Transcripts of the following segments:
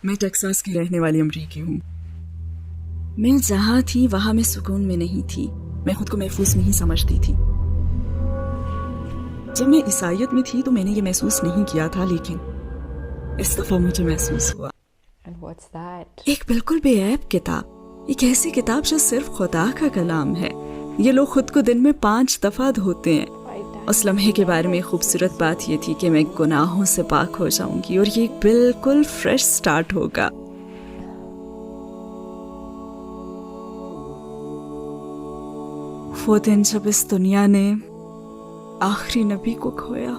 میں ٹیکساس کی رہنے والی امریکی ہوں. میں جہاں تھی وہاں میں سکون میں نہیں تھی. میں خود کو محفوظ نہیں سمجھتی تھی. جب میں عیسائیت میں تھی تو میں نے یہ محسوس نہیں کیا تھا، لیکن اس دفعہ مجھے محسوس ہوا. ایک بالکل بے عیب کتاب، ایک ایسی کتاب جو صرف خدا کا کلام ہے. یہ لوگ خود کو دن میں 5 دفعہ دھوتے ہیں. اس لمحے کے بارے میں خوبصورت بات یہ تھی کہ میں گناہوں سے پاک ہو جاؤں گی اور یہ بالکل فریش سٹارٹ ہوگا. وہ دن جب اس دنیا نے آخری نبی کو کھویا.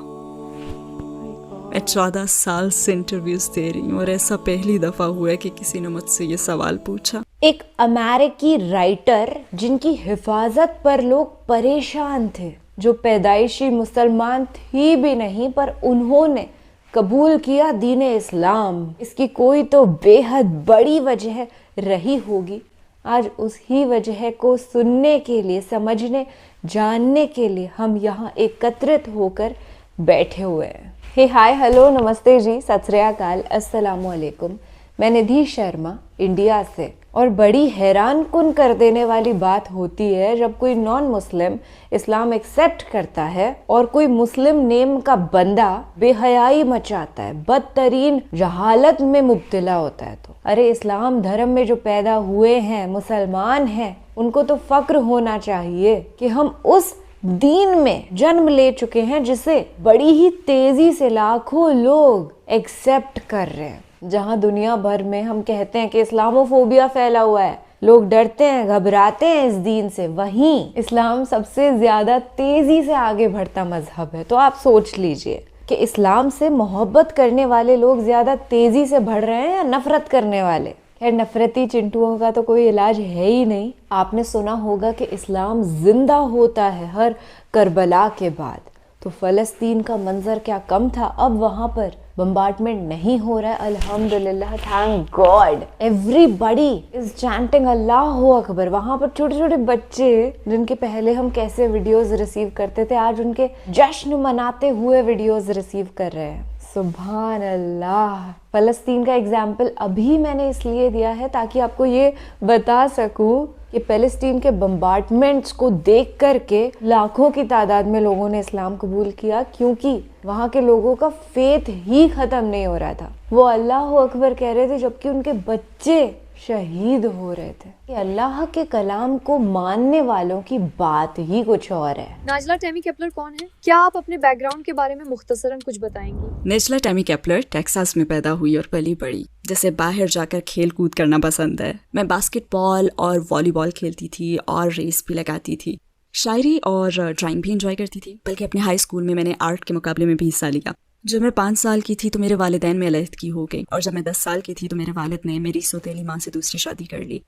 میں 14 سال سے انٹرویوز دے رہی ہوں اور ایسا پہلی دفعہ ہوا ہے کہ کسی نے مجھ سے یہ سوال پوچھا. ایک امریکی رائٹر جن کی حفاظت پر لوگ پریشان تھے، جو پیدائشی مسلمان تھی بھی نہیں، پر انہوں نے قبول کیا دین اسلام. اس کی کوئی تو بے حد بڑی وجہ رہی ہوگی. آج اسی وجہ کو سننے کے لیے، سمجھنے جاننے کے لیے ہم یہاں ایکترت ہو کر بیٹھے ہوئے ہیں. ہائے ہلو نمستے جی، ست سری اکال، السلام علیکم. میں ندھی شرما انڈیا سے. اور بڑی حیران کن کر دینے والی بات ہوتی ہے جب کوئی نان مسلم اسلام ایکسیپٹ کرتا ہے اور کوئی مسلم نیم کا بندہ بے حیائی مچاتا ہے، بدترین جہالت میں مبتلا ہوتا ہے. تو ارے اسلام دھرم میں جو پیدا ہوئے ہیں، مسلمان ہیں، ان کو تو فخر ہونا چاہیے کہ ہم اس دین میں جنم لے چکے ہیں جسے بڑی ہی تیزی سے لاکھوں لوگ ایکسیپٹ کر رہے ہیں. جہاں دنیا بھر میں ہم کہتے ہیں کہ اسلاموفوبیا پھیلا ہوا ہے، لوگ ڈرتے ہیں، گھبراتے ہیں اس دین سے، وہیں اسلام سب سے زیادہ تیزی سے آگے بڑھتا مذہب ہے. تو آپ سوچ لیجئے کہ اسلام سے محبت کرنے والے لوگ زیادہ تیزی سے بڑھ رہے ہیں یا نفرت کرنے والے. خیر، نفرتی چنٹوؤں کا تو کوئی علاج ہے ہی نہیں. آپ نے سنا ہوگا کہ اسلام زندہ ہوتا ہے ہر کربلا کے بعد. تو فلسطین کا منظر کیا کم تھا، اب وہاں پر بمبارڈمنٹ نہیں ہو رہا ہے، الحمدللہ، تھینک گاڈ. ایوری بڈی از چانٹنگ اللہ اکبر. وہاں پر چھوٹے چھوٹے بچے جن کے پہلے ہم کیسے ویڈیوز ریسیو کرتے تھے، آج ان کے جشن مناتے ہوئے ویڈیوز ریسیو کر رہے ہیں. سبحان اللہ. فلسطین کا اگزامپل ابھی میں نے اس لیے دیا ہے تاکہ آپ کو یہ بتا سکوں کہ فلسطین کے بمبارڈمنٹس کو دیکھ کر کے لاکھوں کی تعداد میں لوگوں نے اسلام قبول کیا، کیونکہ وہاں کے لوگوں کا فیتھ ہی ختم نہیں ہو رہا تھا. وہ اللہ اکبر کہہ رہے تھے جبکہ ان کے بچے شہید ہو رہے تھے. کہ اللہ کے کلام کو ماننے والوں کی بات ہی کچھ اور ہے. ناجلہ ٹیمی کیپلر کون ہے؟ کیا آپ اپنے بیک گراؤنڈ کے بارے میں مختصراً کچھ بتائیں گی؟ ناجلہ ٹیمی کیپلر ٹیکساس میں پیدا ہوئی اور پلی بڑی. جیسے باہر جا کر کھیل کود کرنا پسند ہے. میں باسکٹ بال اور والی بال کھیلتی تھی اور ریس بھی لگاتی تھی. شاعری اور ڈرائنگ بھی انجوائے کرتی تھی. بلکہ اپنے ہائی اسکول میں نے آرٹ کے مقابلے میں بھی حصہ لیا. جب میں 5 سال کی تھی تو میرے والدین میں علیحدگی ہو گئی، اور جب میں 10 سال کی تھی تو میرے والد نے میری سوتیلی ماں سے دوسری شادی کر لی.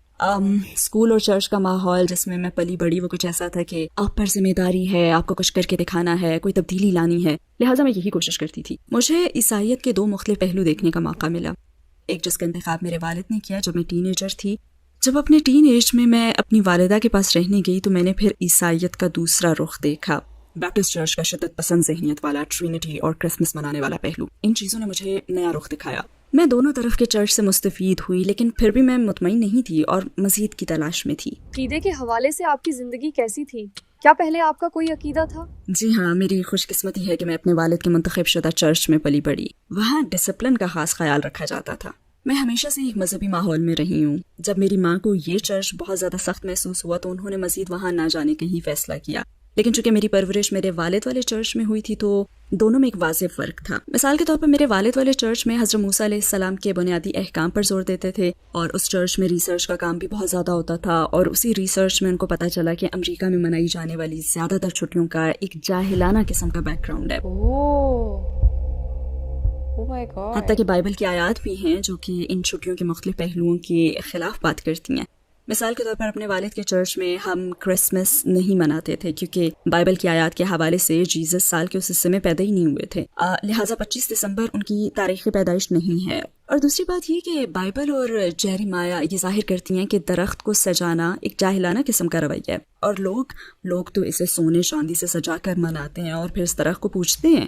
اسکول اور چرچ کا ماحول جس میں میں پلی بڑی وہ کچھ ایسا تھا کہ آپ پر ذمہ داری ہے، آپ کو کچھ کر کے دکھانا ہے، کوئی تبدیلی لانی ہے. لہٰذا میں یہی کوشش کرتی تھی. مجھے عیسائیت کے 2 مختلف پہلو دیکھنے کا موقع ملا. ایک جس کا انتخاب میرے والد نے کیا جب میں ٹین ایجر تھی. جب اپنے ٹین ایج میں اپنی والدہ کے پاس رہنے گئی تو میں نے پھر عیسائیت کا دوسرا رخ دیکھا. بیپٹسٹ چرچ کا شدت پسند ذہنیت والا ٹرینٹی اور کرسمس منانے والا پہلو. ان چیزوں نے مجھے نیا رخ دکھایا. میں دونوں طرف کے چرچ سے مستفید ہوئی، لیکن پھر بھی میں مطمئن نہیں تھی اور مزید کی تلاش میں تھی. عقیدے کے حوالے سے آپ کی زندگی کیسی تھی؟ کیا پہلے آپ کا کوئی عقیدہ تھا؟ جی ہاں، میری خوش قسمتی ہے کہ میں اپنے والد کے منتخب شدہ چرچ میں پلی بڑھی. وہاں ڈسپلن کا خاص خیال رکھا جاتا تھا. میں ہمیشہ سے ایک مذہبی ماحول میں رہی ہوں. جب میری ماں کو یہ چرچ بہت زیادہ سخت محسوس ہوا تو انہوں نے مزید وہاں نہ جانے کا ہی فیصلہ کیا. لیکن چونکہ میری پرورش میرے والد والے چرچ میں ہوئی تھی تو دونوں میں ایک واضح فرق تھا. مثال کے طور پر میرے والد والے چرچ میں حضرت موسیٰ علیہ السلام کے بنیادی احکام پر زور دیتے تھے، اور اس چرچ میں ریسرچ کا کام بھی بہت زیادہ ہوتا تھا. اور اسی ریسرچ میں ان کو پتہ چلا کہ امریکہ میں منائی جانے والی زیادہ تر چھٹیوں کا ایک جاہلانہ قسم کا بیک گراؤنڈ ہے. حتیٰ کہ بائبل کی آیات بھی ہیں جو کہ ان چھٹیوں کے مختلف پہلوؤں کے خلاف بات کرتی ہیں. مثال کے طور پر اپنے والد کے چرچ میں ہم کرسمس نہیں مناتے تھے کیونکہ بائبل کی آیات کے حوالے سے جیزس سال کے اس حصے میں پیدا ہی نہیں ہوئے تھے، لہٰذا 25 دسمبر ان کی تاریخ پیدائش نہیں ہے. اور دوسری بات یہ کہ بائبل اور جیریمایا یہ ظاہر کرتی ہیں کہ درخت کو سجانا ایک جاہلانہ قسم کا رویہ ہے، اور لوگ تو اسے سونے چاندی سے سجا کر مناتے ہیں اور پھر اس درخت کو پوجتے ہیں.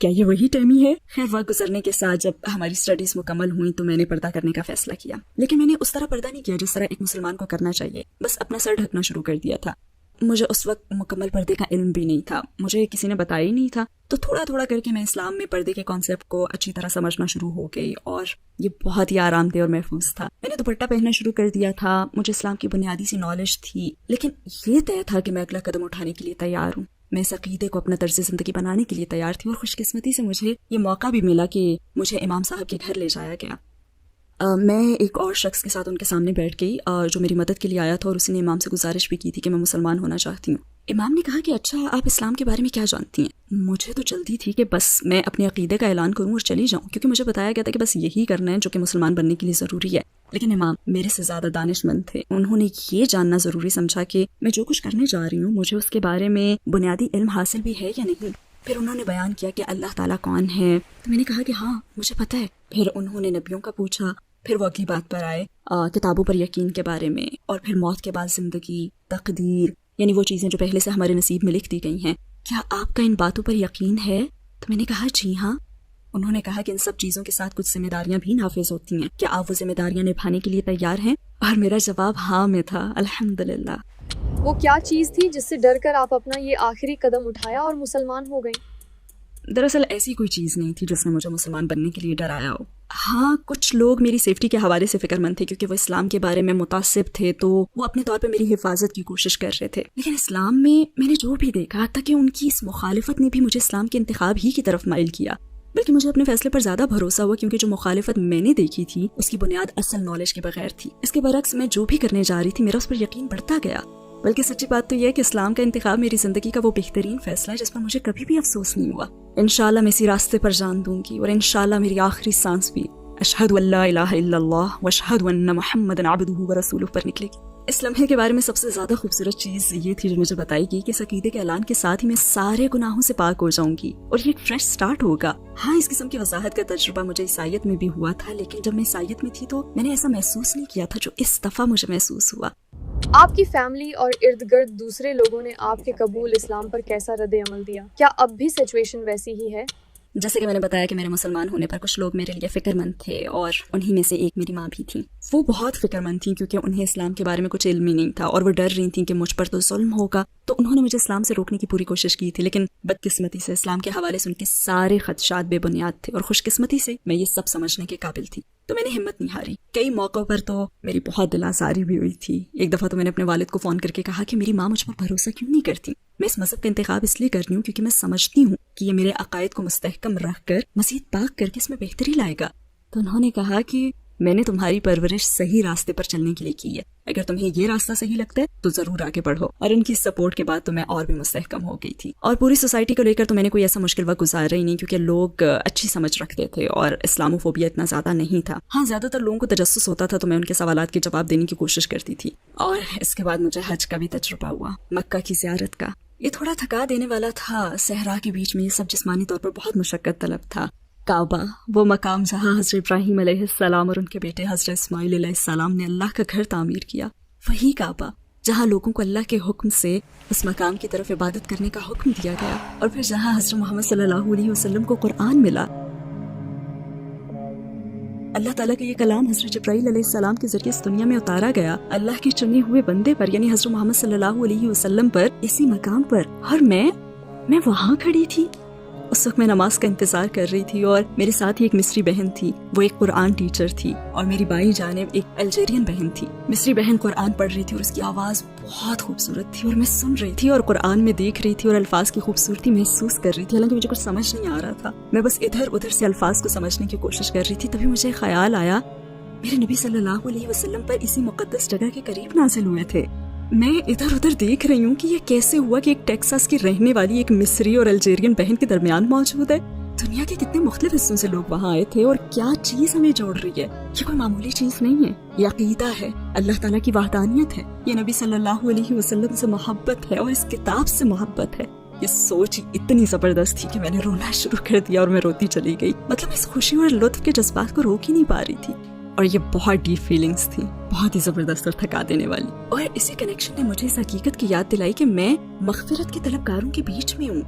کیا یہ وہی ٹیمی ہے؟ خیر وقت گزرنے کے ساتھ جب ہماری اسٹڈیز مکمل ہوئیں تو میں نے پردہ کرنے کا فیصلہ کیا، لیکن میں نے اس طرح پردہ نہیں کیا جس طرح ایک مسلمان کو کرنا چاہیے، بس اپنا سر ڈھکنا شروع کر دیا تھا۔ مجھے اس وقت مکمل پردے کا علم بھی نہیں تھا، مجھے کسی نے بتایا ہی نہیں تھا، تو تھوڑا تھوڑا کر کے میں اسلام میں پردے کے کانسیپٹ کو اچھی طرح سمجھنا شروع ہو گئی، اور یہ بہت ہی آرام دہ اور محفوظ تھا۔ میں نے دوپٹہ پہننا شروع کر دیا تھا، مجھے اسلام کی بنیادی سی نالج تھی، لیکن یہ طے تھا کہ میں اگلا قدم اٹھانے کے لیے تیار ہوں۔ میں اس عقیدے کو اپنا طرز زندگی بنانے کے لیے تیار تھی، اور خوش قسمتی سے مجھے یہ موقع بھی ملا کہ مجھے امام صاحب کے گھر لے جایا گیا۔ میں ایک اور شخص کے ساتھ ان کے سامنے بیٹھ گئی جو میری مدد کے لیے آیا تھا، اور اس نے امام سے گزارش بھی کی تھی کہ میں مسلمان ہونا چاہتی ہوں۔ امام نے کہا کہ اچھا آپ اسلام کے بارے میں کیا جانتی ہیں؟ مجھے تو جلدی تھی کہ بس میں اپنے عقیدے کا اعلان کروں اور چلی جاؤں، کیونکہ مجھے بتایا گیا تھا کہ بس یہی کرنا ہے جو کہ مسلمان بننے کے لیے ضروری ہے۔ لیکن امام میرے سے زیادہ دانش مند تھے، انہوں نے یہ جاننا ضروری سمجھا کہ میں جو کچھ کرنے جا رہی ہوں مجھے اس کے بارے میں بنیادی علم حاصل بھی ہے یا نہیں۔ پھر انہوں نے بیان کیا کہ اللہ تعالیٰ کون ہے، تو میں نے کہا کہ ہاں مجھے پتہ ہے۔ پھر انہوں نے نبیوں کا پوچھا، پھر وہ اگلی بات پر آئے کتابوں پر یقین کے بارے میں، اور پھر موت کے بعد زندگی، تقدیر، یعنی وہ چیزیں جو پہلے سے ہمارے نصیب میں لکھ دی گئی ہیں۔ کیا آپ کا ان باتوں پر یقین ہے؟ تو میں نے کہا جی ہاں۔ انہوں نے کہا کہ ان سب چیزوں کے ساتھ کچھ ذمہ داریاں بھی نافذ ہوتی ہیں، کیا آپ وہ ذمہ داریاں نبھانے کے لیے تیار ہیں؟ اور میرا جواب ہاں میں تھا، الحمدللہ۔ وہ کیا چیز تھی جس سے ڈر کر آپ اپنا یہ آخری قدم اٹھایا اور مسلمان ہو گئیں؟ دراصل ایسی کوئی چیز نہیں تھی جس نے مجھے مسلمان بننے کے لیے ڈرایا ہو۔ ہاں کچھ لوگ میری سیفٹی کے حوالے سے فکر مند تھے، کیونکہ وہ اسلام کے بارے میں متعصب تھے، تو وہ اپنے طور پہ میری حفاظت کی کوشش کر رہے تھے۔ لیکن اسلام میں نے جو بھی دیکھا، حتیٰ کہ ان کی اس مخالفت نے بھی مجھے اسلام کے انتخاب ہی کی طرف مائل کیا، بلکہ مجھے اپنے فیصلے پر زیادہ بھروسہ ہوا، کیونکہ جو مخالفت میں نے دیکھی تھی اس کی بنیاد اصل نالج کے بغیر تھی۔ اس کے برعکس میں جو بھی کرنے جا رہی تھی میرا اس پر یقین بڑھتا گیا۔ بلکہ سچی بات تو یہ ہے کہ اسلام کا انتخاب میری زندگی کا وہ بہترین فیصلہ ہے جس پر مجھے کبھی بھی افسوس نہیں ہوا۔ انشاءاللہ میں اسی راستے پر جان دوں گی، اور انشاءاللہ میری آخری سانس بھی اشہد ان لا الہ الا اللہ واشہد ان محمدا عبدہ ورسولہ پر نکلے گی۔ اس لمحے کے بارے میں سب سے زیادہ خوبصورت چیز یہ تھی جو مجھے بتائی گئی کہ اس عقیدے کے اعلان کے ساتھ ہی میں سارے گناہوں سے پاک ہو جاؤں گی، اور یہ ایک فریش سٹارٹ ہوگا۔ ہاں اس قسم کی وضاحت کا تجربہ مجھے عیسائیت میں بھی ہوا تھا، لیکن جب میں عیسائیت میں تھی تو میں نے ایسا محسوس نہیں کیا تھا جو اس دفعہ مجھے محسوس ہوا۔ آپ کی فیملی اور ارد گرد دوسرے لوگوں نے آپ کے قبول اسلام پر کیسا رد عمل دیا؟ کیا اب بھی سچویشن ویسی ہی ہے؟ جیسے کہ میں نے بتایا کہ میرے مسلمان ہونے پر کچھ لوگ میرے لیے فکر مند تھے، اور انہی میں سے ایک میری ماں بھی تھی۔ وہ بہت فکر مند تھیں کیونکہ انہیں اسلام کے بارے میں کچھ علم ہی نہیں تھا، اور وہ ڈر رہی تھیں کہ مجھ پر تو ظلم ہوگا، تو انہوں نے مجھے اسلام سے روکنے کی پوری کوشش کی تھی۔ لیکن بدقسمتی سے اسلام کے حوالے سے ان کے سارے خدشات بے بنیاد تھے، اور خوش قسمتی سے میں یہ سب سمجھنے کے قابل تھی، تو میں نے ہمت نہیں ہاری۔ کئی موقعوں پر تو میری بہت دل آزاری بھی ہوئی تھی۔ ایک دفعہ تو میں نے اپنے والد کو فون کر کے کہا کہ میری ماں مجھ پر بھروسہ کیوں نہیں کرتی؟ میں اس مذہب کا انتخاب اس لیے کر رہی ہوں کیونکہ میں سمجھتی ہوں کہ یہ میرے عقائد کو مستحکم رکھ کر مزید پاک کر کے اس میں بہتری لائے گا۔ تو انہوں نے کہا کہ میں نے تمہاری پرورش صحیح راستے پر چلنے کے لیے کی ہے، اگر تمہیں یہ راستہ صحیح لگتا ہے تو ضرور آگے بڑھو۔ اور ان کی سپورٹ کے بعد تو میں اور بھی مستحکم ہو گئی تھی، اور پوری سوسائٹی کو لے کر تو میں نے کوئی ایسا مشکل وقت گزارا ہی نہیں، کیونکہ لوگ اچھی سمجھ رکھتے تھے اور اسلاموفوبیا اتنا زیادہ نہیں تھا۔ ہاں زیادہ تر لوگوں کو تجسس ہوتا تھا، تو میں ان کے سوالات کے جواب دینے کی کوشش کرتی تھی۔ اور اس کے بعد مجھے حج کا بھی تجربہ ہوا، مکہ کی زیارت کا۔ یہ تھوڑا تھکا دینے والا تھا، صحرا کے بیچ میں یہ سب جسمانی طور پر بہت مشقت طلب تھا۔ کعبہ، وہ مقام جہاں حضرت ابراہیم علیہ السلام اور ان کے بیٹے حضرت اسماعیل علیہ السلام نے اللہ کا گھر تعمیر کیا، وہی کعبہ جہاں لوگوں کو اللہ کے حکم سے اس مقام کی طرف عبادت کرنے کا حکم دیا گیا، اور پھر جہاں حضرت محمد صلی اللہ علیہ وسلم کو قرآن ملا۔ اللہ تعالیٰ کا یہ کلام حضرت جبرائیل علیہ السلام کے ذریعے اس دنیا میں اتارا گیا اللہ کے چنے ہوئے بندے پر، یعنی حضرت محمد صلی اللہ علیہ وسلم پر، اسی مقام پر۔ اور میں وہاں کھڑی تھی۔ اس وقت میں نماز کا انتظار کر رہی تھی، اور میرے ساتھ ہی ایک مصری بہن تھی، وہ ایک قرآن ٹیچر تھی، اور میری بائیں جانب ایک الجیرین بہن تھی۔ مصری بہن قرآن پڑھ رہی تھی اور اس کی آواز بہت خوبصورت تھی، اور میں سن رہی تھی اور قرآن میں دیکھ رہی تھی اور الفاظ کی خوبصورتی محسوس کر رہی تھی، حالانکہ مجھے کچھ سمجھ نہیں آ رہا تھا۔ میں بس ادھر ادھر سے الفاظ کو سمجھنے کی کوشش کر رہی تھی۔ تبھی مجھے خیال آیا میرے نبی صلی اللہ علیہ وسلم پر اسی مقدس جگہ کے قریب نازل ہوئے تھے۔ میں ادھر ادھر دیکھ رہی ہوں کہ یہ کیسے ہوا کہ ایک ٹیکساس کی رہنے والی ایک مصری اور الجیرین بہن کے درمیان موجود ہے۔ دنیا کے کتنے مختلف حصوں سے لوگ وہاں آئے تھے، اور کیا چیز ہمیں جوڑ رہی ہے؟ یہ کوئی معمولی چیز نہیں ہے، یہ عقیدہ ہے، اللہ تعالیٰ کی وحدانیت ہے، یہ نبی صلی اللہ علیہ وسلم سے محبت ہے، اور اس کتاب سے محبت ہے۔ یہ سوچ اتنی زبردست تھی کہ میں نے رونا شروع کر دیا، اور میں روتی چلی گئی۔ مطلب اس خوشی اور لطف کے جذبات کو روک ہی نہیں پا رہی تھی، اور یہ بہت ڈیپ فیلنگز تھی، بہت ہی زبردست اور تھکا دینے والی۔ اور اسی کنیکشن نے مجھے اس حقیقت کی یاد دلائی کہ میں مغفرت کے طلبگاروں کے بیچ میں ہوں۔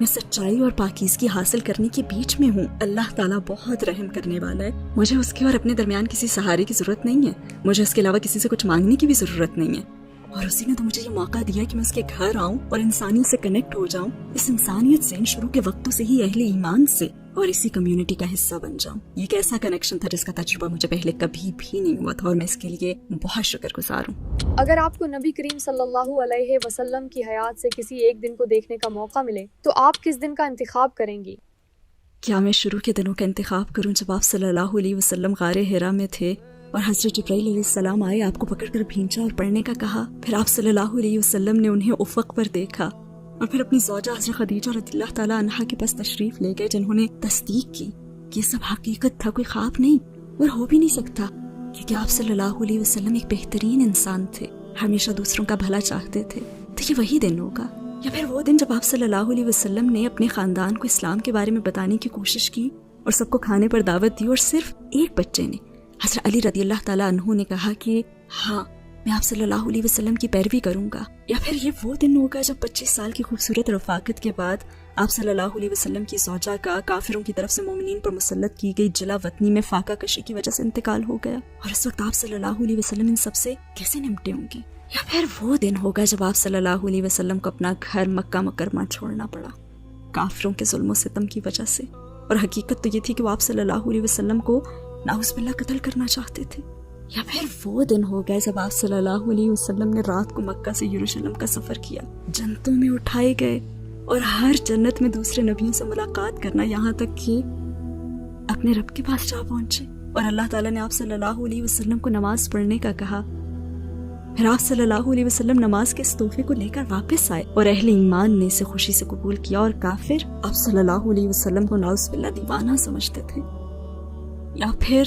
میں سچائی اور پاکیزگی حاصل کرنے کے بیچ میں ہوں. اللہ تعالیٰ بہت رحم کرنے والا ہے. مجھے اس کے اور اپنے درمیان کسی سہارے کی ضرورت نہیں ہے. مجھے اس کے علاوہ کسی سے کچھ مانگنے کی بھی ضرورت نہیں ہے. اور اسی نے تو مجھے یہ موقع دیا کہ میں اس کے گھر آؤں اور انسانیت سے کنیکٹ ہو جاؤں. اس انسانیت سے شروع کے وقتوں سے ہی اہل ایمان سے اور اسی کمیونٹی کا حصہ بن جاؤں. یہ ایک ایسا کنیکشن تھا جس کا تجربہ مجھے پہلے کبھی بھی نہیں ہوا تھا اور میں اس کے لیے بہت شکر گزار ہوں. اگر آپ کو نبی کریم صلی اللہ علیہ وسلم کی حیات سے کسی ایک دن کو دیکھنے کا موقع ملے تو آپ کس دن کا انتخاب کریں گی؟ کیا میں شروع کے دنوں کا انتخاب کروں جب آپ صلی اللہ علیہ وسلم غار حرا میں تھے اور حضرت جبرائیل علیہ السلام آئے، آپ کو پکڑ کر بھینچا اور پڑھنے کا کہا. پھر آپ صلی اللہ علیہ وسلم نے انہیں افق پر دیکھا اور پھر اپنی زوجہ حضرت خدیجہ رضی اللہ تعالیٰ عنہا کے پاس تشریف لے گئے، جنہوں نے تصدیق کی کہ یہ سب حقیقت تھا، کوئی خواب نہیں اور ہو بھی نہیں سکتا، کیونکہ آپ صلی اللہ علیہ وسلم ایک بہترین انسان تھے، ہمیشہ دوسروں کا بھلا چاہتے تھے. تو یہ وہی دن ہوگا یا پھر وہ دن جب آپ صلی اللہ علیہ وسلم نے اپنے خاندان کو اسلام کے بارے میں بتانے کی کوشش کی اور سب کو کھانے پر دعوت دی اور صرف ایک بچے نے، حضرت علی رضی اللہ تعالیٰ عنہ نے کہا کہ ہاں میں آپ صلی اللہ علیہ وسلم کی پیروی کروں گا. یا پھر یہ وہ دن ہوگا جب 25 سال کی خوبصورت رفاقت کے بعد آپ صلی اللہ علیہ وسلم کی زوجہ کا کافروں کی طرف سے مومنین پر مسلط کی گئی جلا وطنی میں فاقہ کشی کی وجہ سے انتقال ہو گیا، اور اس وقت آپ صلی اللہ علیہ وسلم ان سب سے کیسے نمٹے ہوں گے. یا پھر وہ دن ہوگا جب آپ صلی اللہ علیہ وسلم کو اپنا گھر مکہ مکرمہ چھوڑنا پڑا کافروں کے ظلم و ستم کی وجہ سے، اور حقیقت تو یہ تھی کہ وہ آپ صلی اللہ علیہ وسلم کو نعوذ باللہ قتل کرنا چاہتے تھے. یا پھر وہ دن ہو گئے جب آپ صلی اللہ علیہ وسلم نے رات کو مکہ سے یروشلم کا سفر کیا، جنتوں میں اٹھائے گئے اور ہر جنت میں دوسرے نبیوں سے ملاقات کرنا، یہاں تک کہ اپنے رب کے پاس جا پہنچے. اور اللہ تعالیٰ نے آپ صلی اللہ علیہ وسلم کو نماز پڑھنے کا کہا. پھر آپ صلی اللہ علیہ وسلم نماز کے اس تحفے کو لے کر واپس آئے اور اہل ایمان نے اسے خوشی سے قبول کیا، اور کافر آپ صلی اللہ علیہ وسلم کو نعوذ باللہ دیوانہ سمجھتے تھے. یا پھر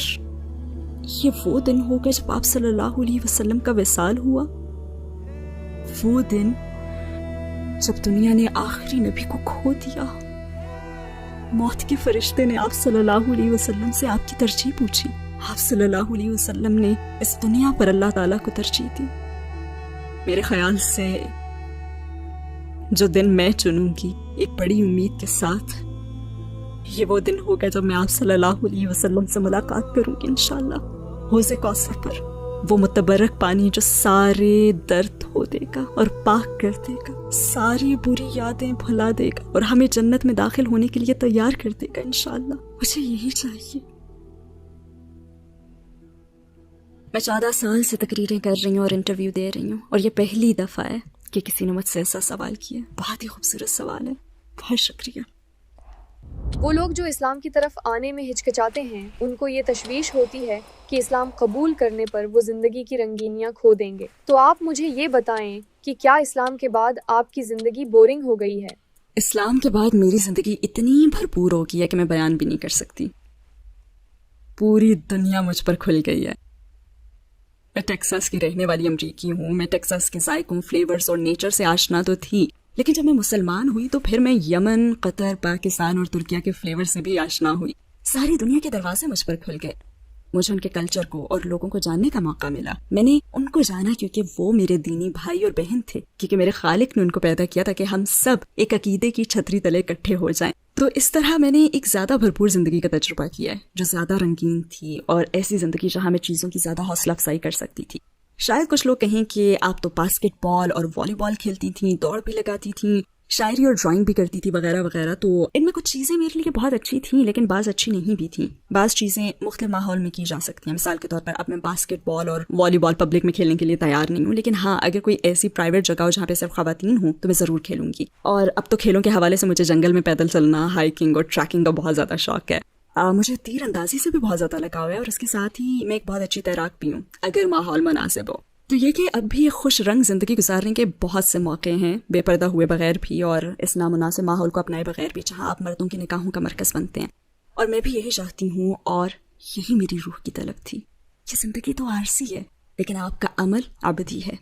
یہ وہ دن ہوگا جب آپ صلی اللہ علیہ وسلم کا وصال ہوا، وہ دن جب دنیا نے آخری نبی کو کھو دیا. موت کے فرشتے نے آپ صلی اللہ علیہ وسلم سے آپ کی ترجیح پوچھی. آپ صلی اللہ علیہ وسلم نے اس دنیا پر اللہ تعالیٰ کو ترجیح دی. میرے خیال سے جو دن میں چنوں گی ایک بڑی امید کے ساتھ، یہ وہ دن ہوگا جب میں آپ صلی اللہ علیہ وسلم سے ملاقات کروں گی انشاءاللہ حوض کوثر پر، وہ متبرک پانی جو سارے درد دھو دے گا اور پاک کر دے گا، ساری بری یادیں بھلا دے گا اور ہمیں جنت میں داخل ہونے کے لیے تیار کر دے گا انشاءاللہ. مجھے یہی چاہیے. میں 14 سال سے تقریریں کر رہی ہوں اور انٹرویو دے رہی ہوں، اور یہ پہلی دفعہ ہے کہ کسی نے مجھ سے ایسا سوال کیا. بہت ہی خوبصورت سوال ہے، بہت شکریہ. وہ لوگ جو اسلام کی طرف آنے میں ہچکچاتے ہیں، ان کو یہ تشویش ہوتی ہے کہ اسلام قبول کرنے پر وہ زندگی کی رنگینیاں کھو دیں گے. تو آپ مجھے یہ بتائیں کہ کیا اسلام کے بعد آپ کی زندگی بورنگ ہو گئی ہے؟ اسلام کے بعد میری زندگی اتنی بھرپور ہو گئی ہے کہ میں بیان بھی نہیں کر سکتی. پوری دنیا مجھ پر کھل گئی ہے. میں ٹیکساس کی رہنے والی امریکی ہوں. میں ٹیکساس کے ذائقوں، فلیورز اور نیچر سے آشنا تو تھی، لیکن جب میں مسلمان ہوئی تو پھر میں یمن، قطر، پاکستان اور ترکیہ کے فلیور سے بھی آشنا ہوئی. ساری دنیا کے دروازے مجھ پر کھل گئے. مجھے ان کے کلچر کو اور لوگوں کو جاننے کا موقع ملا. میں نے ان کو جانا کیونکہ وہ میرے دینی بھائی اور بہن تھے، کیونکہ میرے خالق نے ان کو پیدا کیا تھا کہ ہم سب ایک عقیدے کی چھتری تلے اکٹھے ہو جائیں. تو اس طرح میں نے ایک زیادہ بھرپور زندگی کا تجربہ کیا ہے، جو زیادہ رنگین تھی، اور ایسی زندگی جہاں میں چیزوں کی زیادہ حوصلہ افزائی کر سکتی تھی. شاید کچھ لوگ کہیں کہ آپ تو باسکٹ بال اور والی بال کھیلتی تھیں، دوڑ بھی لگاتی تھیں، شاعری اور ڈرائنگ بھی کرتی تھی وغیرہ وغیرہ. تو ان میں کچھ چیزیں میرے لیے بہت اچھی تھیں، لیکن بعض اچھی نہیں بھی تھیں. بعض چیزیں مختلف ماحول میں کی جا سکتی ہیں. مثال کے طور پر اب میں باسکٹ بال اور والی بال پبلک میں کھیلنے کے لیے تیار نہیں ہوں، لیکن ہاں اگر کوئی ایسی پرائیویٹ جگہ ہو جہاں پہ صرف خواتین ہوں تو میں ضرور کھیلوں گی. اور اب تو کھیلوں کے حوالے سے مجھے جنگل میں پیدل چلنا، ہائکنگ اور ٹریکنگ کا بہت زیادہ شوق ہے. مجھے تیر اندازی سے بھی بہت زیادہ لگاؤ ہے، اور اس کے ساتھ ہی میں ایک بہت اچھی تیراک بھی ہوں اگر ماحول مناسب ہو. تو یہ کہ اب بھی خوش رنگ زندگی گزارنے کے بہت سے موقع ہیں، بے پردہ ہوئے بغیر بھی اور اس نامناسب ماحول کو اپنائے بغیر بھی، جہاں آپ مردوں کی نکاحوں کا مرکز بنتے ہیں. اور میں بھی یہی چاہتی ہوں، اور یہی میری روح کی طلب تھی کہ زندگی تو عارضی ہے لیکن آپ کا عمل ابدی ہے.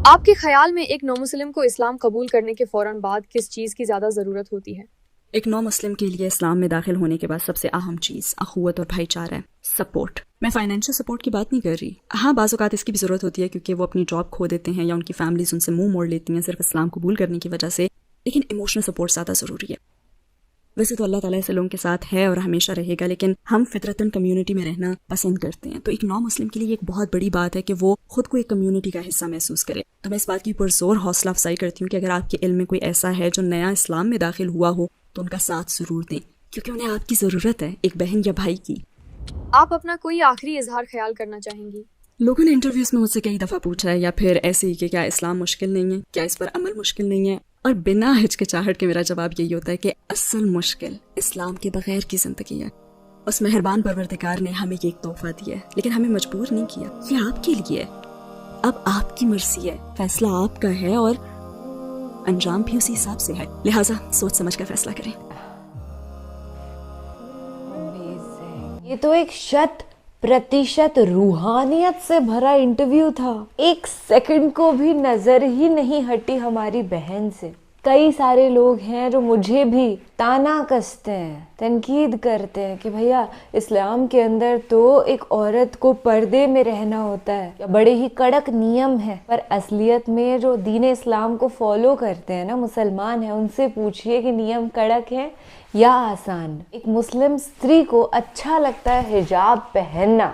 آپ کے خیال میں ایک نو مسلم کو اسلام قبول کرنے کے فوراً بعد کس چیز کی زیادہ ضرورت ہوتی ہے؟ ایک نو مسلم کے لیے اسلام میں داخل ہونے کے بعد سب سے اہم چیز اخوت اور بھائی چارہ ہے، سپورٹ. میں فائنینشیل سپورٹ کی بات نہیں کر رہی. ہاں بعض اوقات اس کی بھی ضرورت ہوتی ہے کیونکہ وہ اپنی جاب کھو دیتے ہیں یا ان کی فیملیز ان سے منہ موڑ لیتی ہیں صرف اسلام قبول کرنے کی وجہ سے، لیکن ایموشنل سپورٹ زیادہ ضروری ہے. ویسے تو اللہ تعالیٰ ایسے لوگوں کے ساتھ ہے اور ہمیشہ رہے گا، لیکن ہم فطرتاً کمیونٹی میں رہنا پسند کرتے ہیں. تو ایک نو مسلم کے لیے ایک بہت بڑی بات ہے کہ وہ خود کو ایک کمیونٹی کا حصہ محسوس کرے. تو میں اس بات کی پرزور حوصلہ افزائی کرتی ہوں کہ اگر آپ کے علم میں کوئی ایسا ہے جو نیا اسلام میں داخل ہوا ہو تو ان کا ساتھ ضرور دیں، کیونکہ انہیں آپ کی ضرورت ہے، ایک بہن یا بھائی کی. آپ اپنا کوئی آخری اظہار خیال کرنا چاہیں گی؟ لوگوں نے انٹرویوز میں مجھ سے کئی دفعہ پوچھا ہے، یا پھر ایسے ہی کہ کیا اسلام مشکل نہیں ہے، کیا اس پر عمل مشکل نہیں ہے، اور بنا ہچکچاہٹ کے میرا جواب یہی ہوتا ہے کہ اصل مشکل اسلام کے بغیر کی زندگی ہے. اس مہربان پروردگار نے ہمیں یہ ایک تحفہ دیا ہے، لیکن ہمیں مجبور نہیں کیا. یہ آپ کے لیے ہے، اب آپ کی مرضی ہے، فیصلہ آپ کا ہے اور انجام بھی اسی حساب سے ہے. لہٰذا سوچ سمجھ کر فیصلہ کریں. یہ تو ایک 100% روحانیت سے بھرا انٹرویو تھا. ایک سیکنڈ کو بھی نظر ہی نہیں ہٹی ہماری بہن سے. کئی سارے لوگ ہیں جو مجھے بھی تانا کستے ہیں، تنقید کرتے ہیں کہ بھیا اسلام کے اندر تو ایک عورت کو پردے میں رہنا ہوتا ہے، بڑے ہی کڑک نیم ہے. پر اصلیت میں جو دین اسلام کو فالو کرتے ہیں نا، مسلمان ہیں، ان سے پوچھئے کہ نیم کڑک ہے یا آسان. ایک مسلم استری کو اچھا لگتا ہے حجاب پہننا،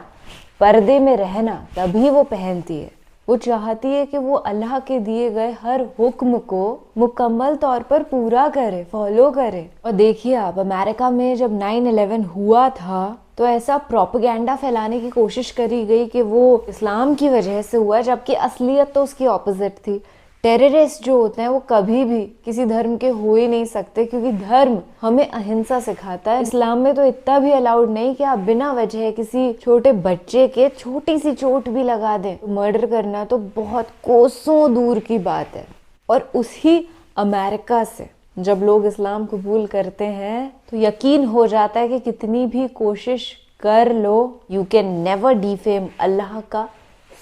پردے میں رہنا، تبھی وہ پہنتی ہے. وہ چاہتی ہے کہ وہ اللہ کے دیے گئے ہر حکم کو مکمل طور پر پورا کرے، فالو کرے. اور دیکھیے آپ، امریکہ میں جب 9/11 ہوا تھا تو ایسا پروپیگنڈا پھیلانے کی کوشش کری گئی کہ وہ اسلام کی وجہ سے ہوا، جبکہ اصلیت تو اس کی اپوزٹ تھی. ٹیررسٹ جو ہوتے ہیں وہ کبھی بھی کسی دھرم کے ہو ہی نہیں سکتے، کیونکہ دھرم ہمیں اہنسا سکھاتا ہے. اسلام میں تو اتنا بھی الاؤڈ نہیں کہ آپ بنا وجہ کسی چھوٹے بچے کے چھوٹی سی چوٹ بھی لگا دیں. مرڈر کرنا تو بہت کوسوں دور کی بات ہے. اور اسی امریکہ سے جب لوگ اسلام قبول کرتے ہیں تو یقین ہو جاتا ہے کہ کتنی بھی کوشش کر لو، یو کین نیور ڈیفیم اللہ کا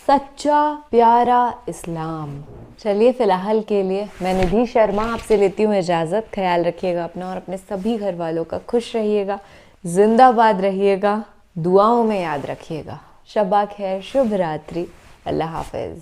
سچا پیارا اسلام. چلیے فی الحال کے لیے میں ندھی شرما آپ سے لیتی ہوں اجازت. خیال رکھیے گا اپنا اور اپنے سبھی گھر والوں کا. خوش رہیے گا، زندہ باد رہیے گا، دعاؤں میں یاد رکھیے گا. شب خیر، شبھ راتری، اللہ حافظ.